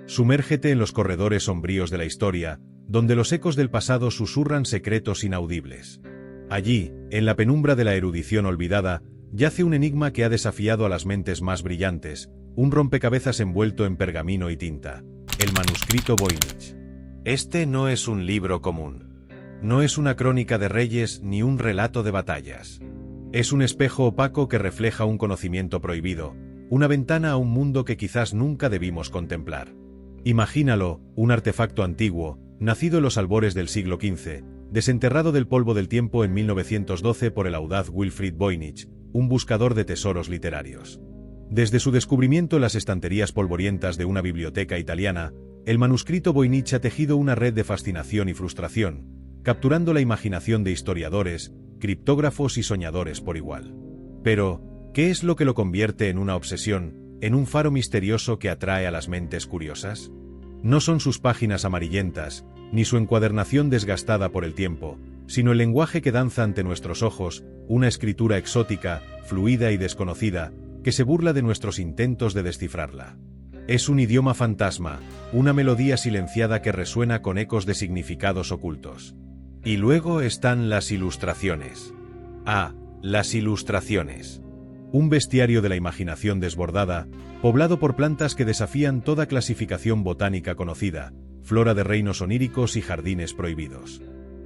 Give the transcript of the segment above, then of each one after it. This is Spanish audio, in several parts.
Sumérgete en los corredores sombríos de la historia, donde los ecos del pasado susurran secretos inaudibles. Allí, en la penumbra de la erudición olvidada, yace un enigma que ha desafiado a las mentes más brillantes, un rompecabezas envuelto en pergamino y tinta, el manuscrito Voynich. Este no es un libro común. No es una crónica de reyes ni un relato de batallas. Es un espejo opaco que refleja un conocimiento prohibido, una ventana a un mundo que quizás nunca debimos contemplar. Imagínalo, un artefacto antiguo, nacido en los albores del siglo XV, desenterrado del polvo del tiempo en 1912 por el audaz Wilfrid Voynich, un buscador de tesoros literarios. Desde su descubrimiento en las estanterías polvorientas de una biblioteca italiana, el manuscrito Voynich ha tejido una red de fascinación y frustración, capturando la imaginación de historiadores, criptógrafos y soñadores por igual. Pero, ¿qué es lo que lo convierte en una obsesión, en un faro misterioso que atrae a las mentes curiosas? No son sus páginas amarillentas, ni su encuadernación desgastada por el tiempo, sino el lenguaje que danza ante nuestros ojos, una escritura exótica, fluida y desconocida, que se burla de nuestros intentos de descifrarla. Es un idioma fantasma, una melodía silenciada que resuena con ecos de significados ocultos. Y luego están las ilustraciones. Las ilustraciones. Un bestiario de la imaginación desbordada, poblado por plantas que desafían toda clasificación botánica conocida, flora de reinos oníricos y jardines prohibidos.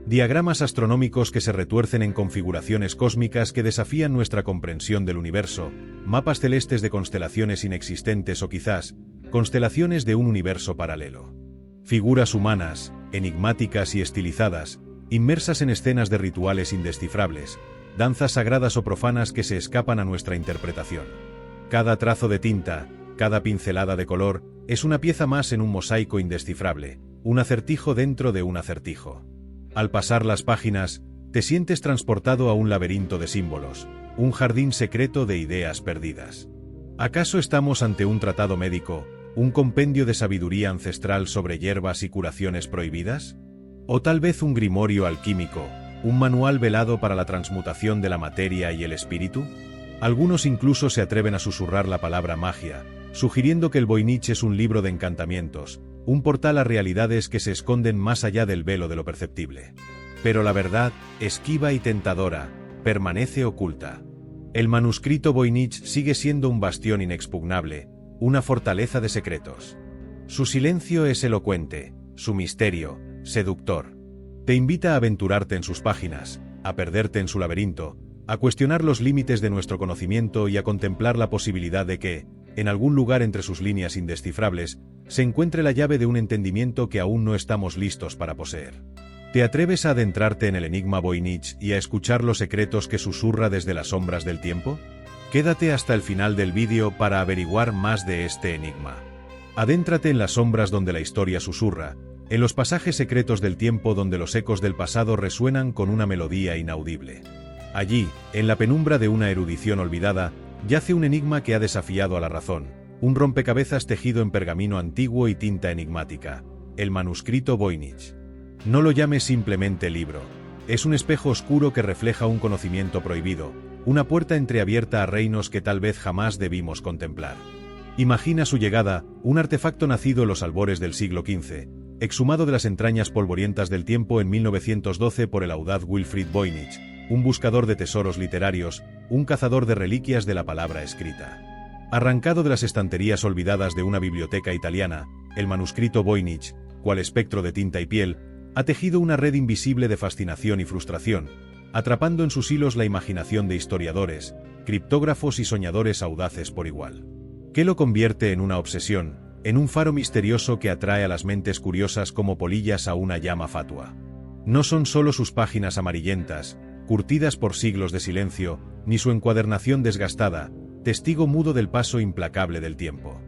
Diagramas astronómicos que se retuercen en configuraciones cósmicas que desafían nuestra comprensión del universo, mapas celestes de constelaciones inexistentes o quizás, constelaciones de un universo paralelo. Figuras humanas, enigmáticas y estilizadas, inmersas en escenas de rituales indescifrables, danzas sagradas o profanas que se escapan a nuestra interpretación. Cada trazo de tinta, cada pincelada de color, es una pieza más en un mosaico indescifrable, un acertijo dentro de un acertijo. Al pasar las páginas, te sientes transportado a un laberinto de símbolos, un jardín secreto de ideas perdidas. ¿Acaso estamos ante un tratado médico, un compendio de sabiduría ancestral sobre hierbas y curaciones prohibidas? ¿O tal vez un grimorio alquímico, un manual velado para la transmutación de la materia y el espíritu? Algunos incluso se atreven a susurrar la palabra magia, sugiriendo que el Voynich es un libro de encantamientos, un portal a realidades que se esconden más allá del velo de lo perceptible. Pero la verdad, esquiva y tentadora, permanece oculta. El manuscrito Voynich sigue siendo un bastión inexpugnable, una fortaleza de secretos. Su silencio es elocuente, su misterio, seductor. Te invita a aventurarte en sus páginas, a perderte en su laberinto, a cuestionar los límites de nuestro conocimiento y a contemplar la posibilidad de que, en algún lugar entre sus líneas indescifrables, se encuentre la llave de un entendimiento que aún no estamos listos para poseer. ¿Te atreves a adentrarte en el enigma Voynich y a escuchar los secretos que susurra desde las sombras del tiempo? Quédate hasta el final del vídeo para averiguar más de este enigma. Adéntrate en las sombras donde la historia susurra, en los pasajes secretos del tiempo donde los ecos del pasado resuenan con una melodía inaudible. Allí, en la penumbra de una erudición olvidada, yace un enigma que ha desafiado a la razón, un rompecabezas tejido en pergamino antiguo y tinta enigmática, el manuscrito Voynich. No lo llames simplemente libro. Es un espejo oscuro que refleja un conocimiento prohibido, una puerta entreabierta a reinos que tal vez jamás debimos contemplar. Imagina su llegada, un artefacto nacido en los albores del siglo XV, exhumado de las entrañas polvorientas del tiempo en 1912 por el audaz Wilfrid Voynich, un buscador de tesoros literarios, un cazador de reliquias de la palabra escrita. Arrancado de las estanterías olvidadas de una biblioteca italiana, el manuscrito Voynich, cual espectro de tinta y piel, ha tejido una red invisible de fascinación y frustración, atrapando en sus hilos la imaginación de historiadores, criptógrafos y soñadores audaces por igual. ¿Qué lo convierte en una obsesión, en un faro misterioso que atrae a las mentes curiosas como polillas a una llama fatua? No son solo sus páginas amarillentas, curtidas por siglos de silencio, ni su encuadernación desgastada, testigo mudo del paso implacable del tiempo.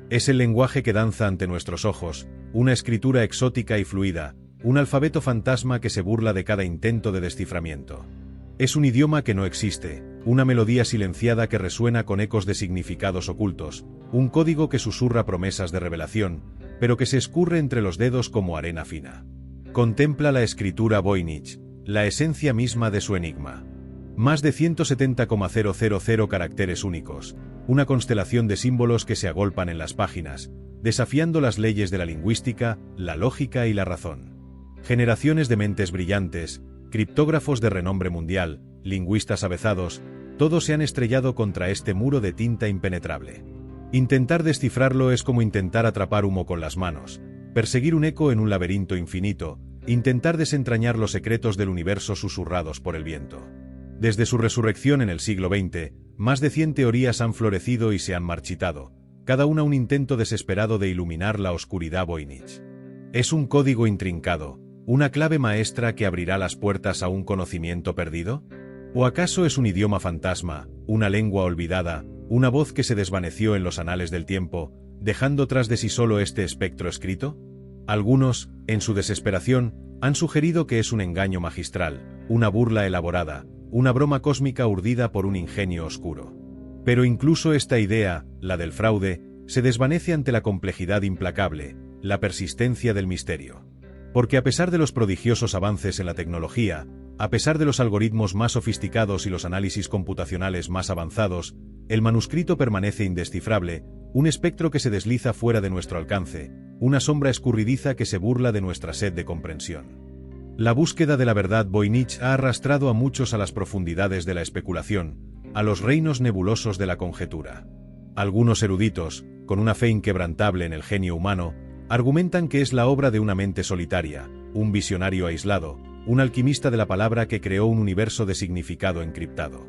Es el lenguaje que danza ante nuestros ojos, una escritura exótica y fluida, un alfabeto fantasma que se burla de cada intento de desciframiento. Es un idioma que no existe, una melodía silenciada que resuena con ecos de significados ocultos, un código que susurra promesas de revelación, pero que se escurre entre los dedos como arena fina. Contempla la escritura Voynich, la esencia misma de su enigma. Más de 170,000 caracteres únicos, una constelación de símbolos que se agolpan en las páginas, desafiando las leyes de la lingüística, la lógica y la razón. Generaciones de mentes brillantes, criptógrafos de renombre mundial, lingüistas avezados, todos se han estrellado contra este muro de tinta impenetrable. Intentar descifrarlo es como intentar atrapar humo con las manos, perseguir un eco en un laberinto infinito, intentar desentrañar los secretos del universo susurrados por el viento. Desde su resurrección en el siglo XX, más de 100 teorías han florecido y se han marchitado, cada una un intento desesperado de iluminar la oscuridad Voynich. ¿Es un código intrincado, una clave maestra que abrirá las puertas a un conocimiento perdido? ¿O acaso es un idioma fantasma, una lengua olvidada, una voz que se desvaneció en los anales del tiempo, dejando tras de sí solo este espectro escrito? Algunos, en su desesperación, han sugerido que es un engaño magistral, una burla elaborada, una broma cósmica urdida por un ingenio oscuro. Pero incluso esta idea, la del fraude, se desvanece ante la complejidad implacable, la persistencia del misterio. Porque a pesar de los prodigiosos avances en la tecnología, a pesar de los algoritmos más sofisticados y los análisis computacionales más avanzados, el manuscrito permanece indescifrable, un espectro que se desliza fuera de nuestro alcance, una sombra escurridiza que se burla de nuestra sed de comprensión. La búsqueda de la verdad Voynich ha arrastrado a muchos a las profundidades de la especulación, a los reinos nebulosos de la conjetura. Algunos eruditos, con una fe inquebrantable en el genio humano, argumentan que es la obra de una mente solitaria, un visionario aislado, un alquimista de la palabra que creó un universo de significado encriptado.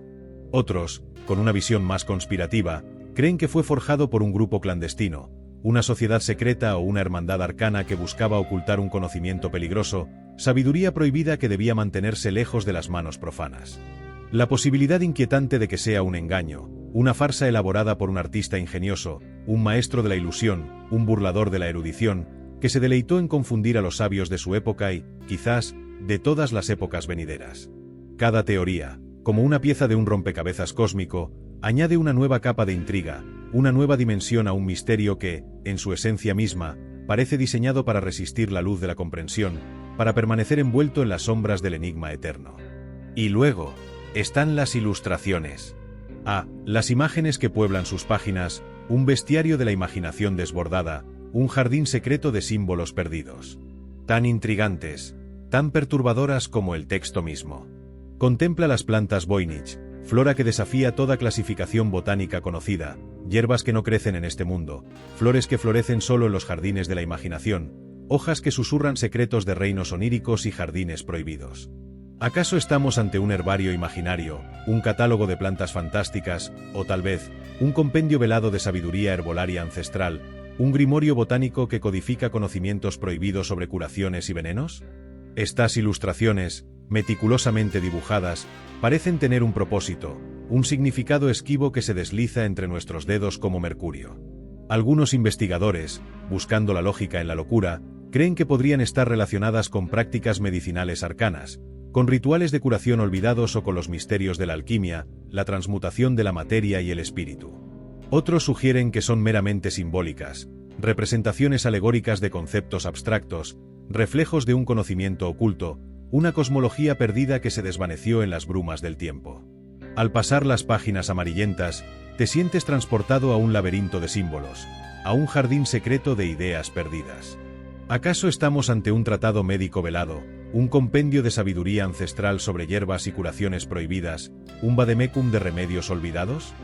Otros, con una visión más conspirativa, creen que fue forjado por un grupo clandestino, una sociedad secreta o una hermandad arcana que buscaba ocultar un conocimiento peligroso, sabiduría prohibida que debía mantenerse lejos de las manos profanas. La posibilidad inquietante de que sea un engaño, una farsa elaborada por un artista ingenioso, un maestro de la ilusión, un burlador de la erudición, que se deleitó en confundir a los sabios de su época y, quizás, de todas las épocas venideras. Cada teoría, como una pieza de un rompecabezas cósmico, añade una nueva capa de intriga, una nueva dimensión a un misterio que, en su esencia misma, parece diseñado para resistir la luz de la comprensión, para permanecer envuelto en las sombras del enigma eterno. Y luego, están las ilustraciones. Las imágenes que pueblan sus páginas, un bestiario de la imaginación desbordada, un jardín secreto de símbolos perdidos. Tan intrigantes, tan perturbadoras como el texto mismo. Contempla las plantas Voynich, flora que desafía toda clasificación botánica conocida, hierbas que no crecen en este mundo, flores que florecen solo en los jardines de la imaginación, hojas que susurran secretos de reinos oníricos y jardines prohibidos. ¿Acaso estamos ante un herbario imaginario, un catálogo de plantas fantásticas, o tal vez, un compendio velado de sabiduría herbolaria ancestral, un grimorio botánico que codifica conocimientos prohibidos sobre curaciones y venenos? Estas ilustraciones, meticulosamente dibujadas, parecen tener un propósito, un significado esquivo que se desliza entre nuestros dedos como mercurio. Algunos investigadores, buscando la lógica en la locura, creen que podrían estar relacionadas con prácticas medicinales arcanas, con rituales de curación olvidados o con los misterios de la alquimia, la transmutación de la materia y el espíritu. Otros sugieren que son meramente simbólicas, representaciones alegóricas de conceptos abstractos, reflejos de un conocimiento oculto, una cosmología perdida que se desvaneció en las brumas del tiempo. Al pasar las páginas amarillentas, te sientes transportado a un laberinto de símbolos, a un jardín secreto de ideas perdidas. ¿Acaso estamos ante un tratado médico velado, un compendio de sabiduría ancestral sobre hierbas y curaciones prohibidas, un vademecum de remedios olvidados?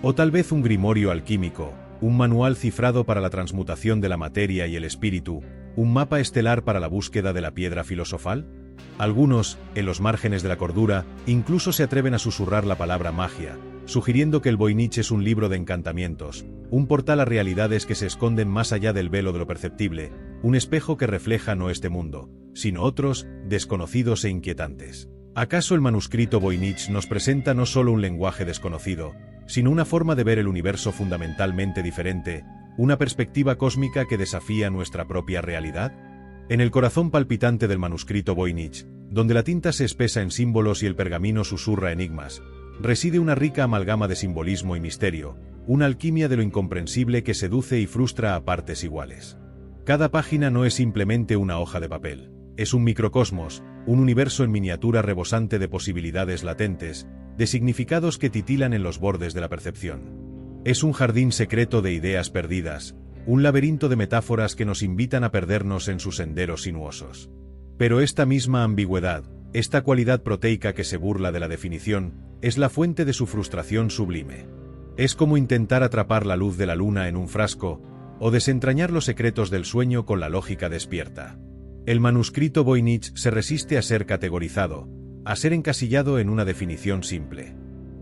¿O tal vez un grimorio alquímico, un manual cifrado para la transmutación de la materia y el espíritu, un mapa estelar para la búsqueda de la piedra filosofal? Algunos, en los márgenes de la cordura, incluso se atreven a susurrar la palabra magia, sugiriendo que el Voynich es un libro de encantamientos, un portal a realidades que se esconden más allá del velo de lo perceptible, un espejo que refleja no este mundo, sino otros, desconocidos e inquietantes. ¿Acaso el manuscrito Voynich nos presenta no solo un lenguaje desconocido, sino una forma de ver el universo fundamentalmente diferente, una perspectiva cósmica que desafía nuestra propia realidad? En el corazón palpitante del manuscrito Voynich, donde la tinta se espesa en símbolos y el pergamino susurra enigmas, reside una rica amalgama de simbolismo y misterio, una alquimia de lo incomprensible que seduce y frustra a partes iguales. Cada página no es simplemente una hoja de papel, es un microcosmos, un universo en miniatura rebosante de posibilidades latentes, de significados que titilan en los bordes de la percepción. Es un jardín secreto de ideas perdidas, un laberinto de metáforas que nos invitan a perdernos en sus senderos sinuosos. Pero esta misma ambigüedad, esta cualidad proteica que se burla de la definición, es la fuente de su frustración sublime. Es como intentar atrapar la luz de la luna en un frasco, o desentrañar los secretos del sueño con la lógica despierta. El manuscrito Voynich se resiste a ser categorizado, a ser encasillado en una definición simple.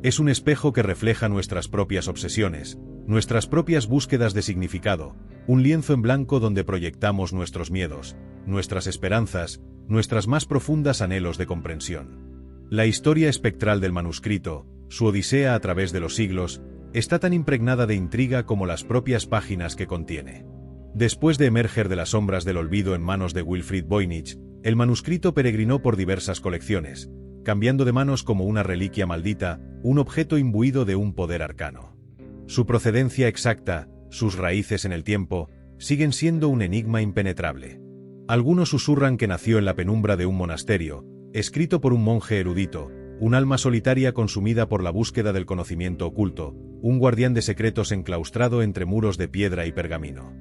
Es un espejo que refleja nuestras propias obsesiones, nuestras propias búsquedas de significado, un lienzo en blanco donde proyectamos nuestros miedos, nuestras esperanzas, nuestras más profundas anhelos de comprensión. La historia espectral del manuscrito, su odisea a través de los siglos, está tan impregnada de intriga como las propias páginas que contiene. Después de emerger de las sombras del olvido en manos de Wilfrid Voynich, el manuscrito peregrinó por diversas colecciones, cambiando de manos como una reliquia maldita, un objeto imbuido de un poder arcano. Su procedencia exacta, sus raíces en el tiempo, siguen siendo un enigma impenetrable. Algunos susurran que nació en la penumbra de un monasterio, escrito por un monje erudito, un alma solitaria consumida por la búsqueda del conocimiento oculto, un guardián de secretos enclaustrado entre muros de piedra y pergamino.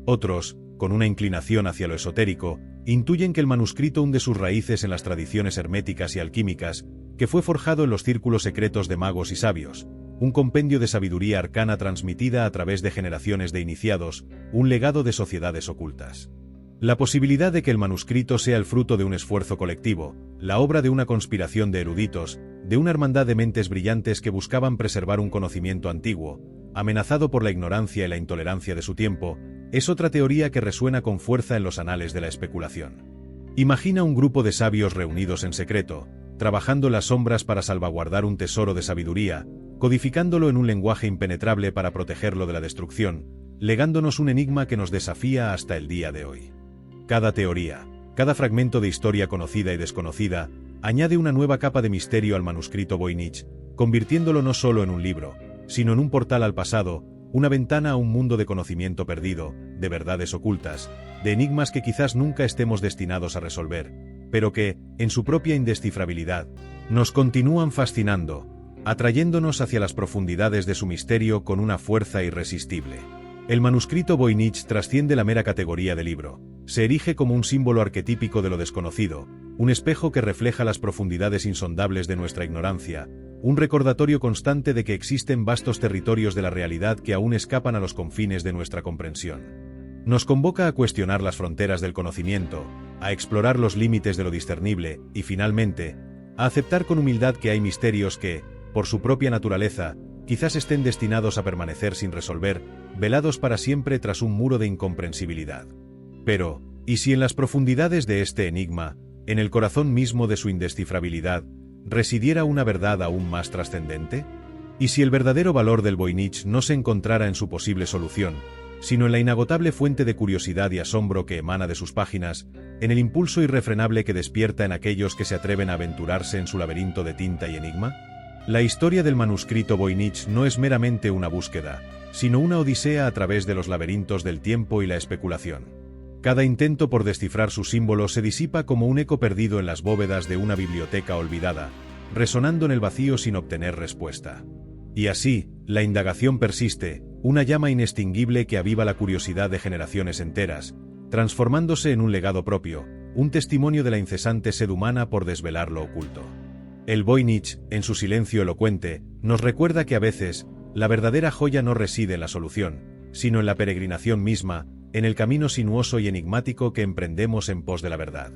Otros, con una inclinación hacia lo esotérico, intuyen que el manuscrito hunde sus raíces en las tradiciones herméticas y alquímicas, que fue forjado en los círculos secretos de magos y sabios, un compendio de sabiduría arcana transmitida a través de generaciones de iniciados, un legado de sociedades ocultas. La posibilidad de que el manuscrito sea el fruto de un esfuerzo colectivo, la obra de una conspiración de eruditos, de una hermandad de mentes brillantes que buscaban preservar un conocimiento antiguo, amenazado por la ignorancia y la intolerancia de su tiempo, es otra teoría que resuena con fuerza en los anales de la especulación. Imagina un grupo de sabios reunidos en secreto, trabajando en las sombras para salvaguardar un tesoro de sabiduría, codificándolo en un lenguaje impenetrable para protegerlo de la destrucción, legándonos un enigma que nos desafía hasta el día de hoy. Cada teoría, cada fragmento de historia conocida y desconocida, añade una nueva capa de misterio al manuscrito Voynich, convirtiéndolo no solo en un libro, sino en un portal al pasado, una ventana a un mundo de conocimiento perdido, de verdades ocultas, de enigmas que quizás nunca estemos destinados a resolver, pero que, en su propia indescifrabilidad, nos continúan fascinando, atrayéndonos hacia las profundidades de su misterio con una fuerza irresistible. El manuscrito Voynich trasciende la mera categoría de libro, se erige como un símbolo arquetípico de lo desconocido, un espejo que refleja las profundidades insondables de nuestra ignorancia, un recordatorio constante de que existen vastos territorios de la realidad que aún escapan a los confines de nuestra comprensión. Nos convoca a cuestionar las fronteras del conocimiento, a explorar los límites de lo discernible y, finalmente, a aceptar con humildad que hay misterios que, por su propia naturaleza, quizás estén destinados a permanecer sin resolver, velados para siempre tras un muro de incomprensibilidad. Pero, ¿y si en las profundidades de este enigma, en el corazón mismo de su indescifrabilidad, residiera una verdad aún más trascendente? ¿Y si el verdadero valor del Voynich no se encontrara en su posible solución, sino en la inagotable fuente de curiosidad y asombro que emana de sus páginas, en el impulso irrefrenable que despierta en aquellos que se atreven a aventurarse en su laberinto de tinta y enigma? La historia del manuscrito Voynich no es meramente una búsqueda, sino una odisea a través de los laberintos del tiempo y la especulación. Cada intento por descifrar sus símbolos se disipa como un eco perdido en las bóvedas de una biblioteca olvidada, resonando en el vacío sin obtener respuesta. Y así, la indagación persiste, una llama inextinguible que aviva la curiosidad de generaciones enteras, transformándose en un legado propio, un testimonio de la incesante sed humana por desvelar lo oculto. El Voynich, en su silencio elocuente, nos recuerda que a veces, la verdadera joya no reside en la solución, sino en la peregrinación misma, en el camino sinuoso y enigmático que emprendemos en pos de la verdad.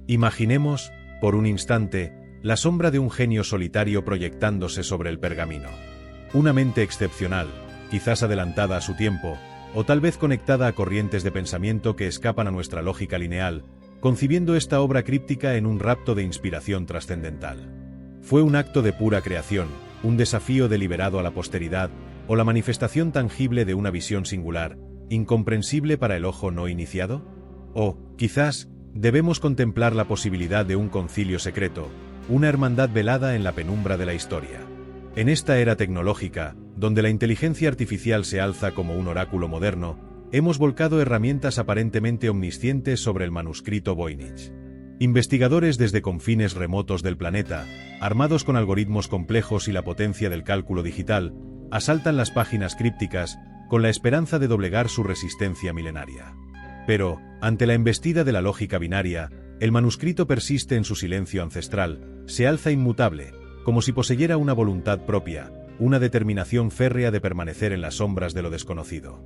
Imaginemos, por un instante, la sombra de un genio solitario proyectándose sobre el pergamino. Una mente excepcional, quizás adelantada a su tiempo, o tal vez conectada a corrientes de pensamiento que escapan a nuestra lógica lineal, concibiendo esta obra críptica en un rapto de inspiración trascendental. Fue un acto de pura creación, un desafío deliberado a la posteridad, o la manifestación tangible de una visión singular, incomprensible para el ojo no iniciado? O, quizás, debemos contemplar la posibilidad de un concilio secreto, una hermandad velada en la penumbra de la historia. En esta era tecnológica, donde la inteligencia artificial se alza como un oráculo moderno, hemos volcado herramientas aparentemente omniscientes sobre el manuscrito Voynich. Investigadores desde confines remotos del planeta, armados con algoritmos complejos y la potencia del cálculo digital, asaltan las páginas crípticas con la esperanza de doblegar su resistencia milenaria. Pero, ante la embestida de la lógica binaria, el manuscrito persiste en su silencio ancestral, se alza inmutable, como si poseyera una voluntad propia, una determinación férrea de permanecer en las sombras de lo desconocido.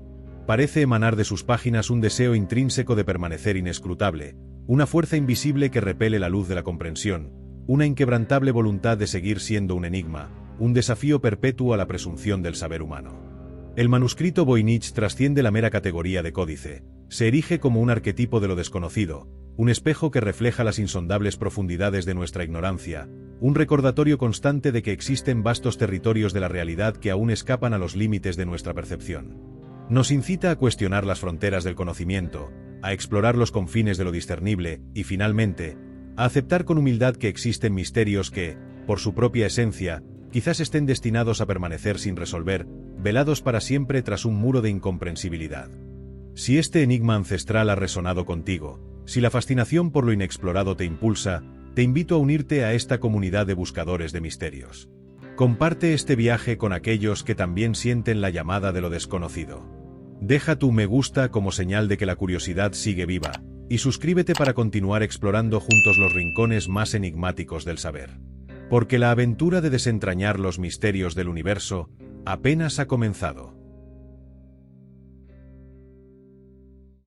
Parece emanar de sus páginas un deseo intrínseco de permanecer inescrutable, una fuerza invisible que repele la luz de la comprensión, una inquebrantable voluntad de seguir siendo un enigma, un desafío perpetuo a la presunción del saber humano. El manuscrito Voynich trasciende la mera categoría de códice, se erige como un arquetipo de lo desconocido, un espejo que refleja las insondables profundidades de nuestra ignorancia, un recordatorio constante de que existen vastos territorios de la realidad que aún escapan a los límites de nuestra percepción. Nos incita a cuestionar las fronteras del conocimiento, a explorar los confines de lo discernible y, finalmente, a aceptar con humildad que existen misterios que, por su propia esencia, quizás estén destinados a permanecer sin resolver, velados para siempre tras un muro de incomprensibilidad. Si este enigma ancestral ha resonado contigo, si la fascinación por lo inexplorado te impulsa, te invito a unirte a esta comunidad de buscadores de misterios. Comparte este viaje con aquellos que también sienten la llamada de lo desconocido. Deja tu me gusta como señal de que la curiosidad sigue viva, y suscríbete para continuar explorando juntos los rincones más enigmáticos del saber. Porque la aventura de desentrañar los misterios del universo apenas ha comenzado.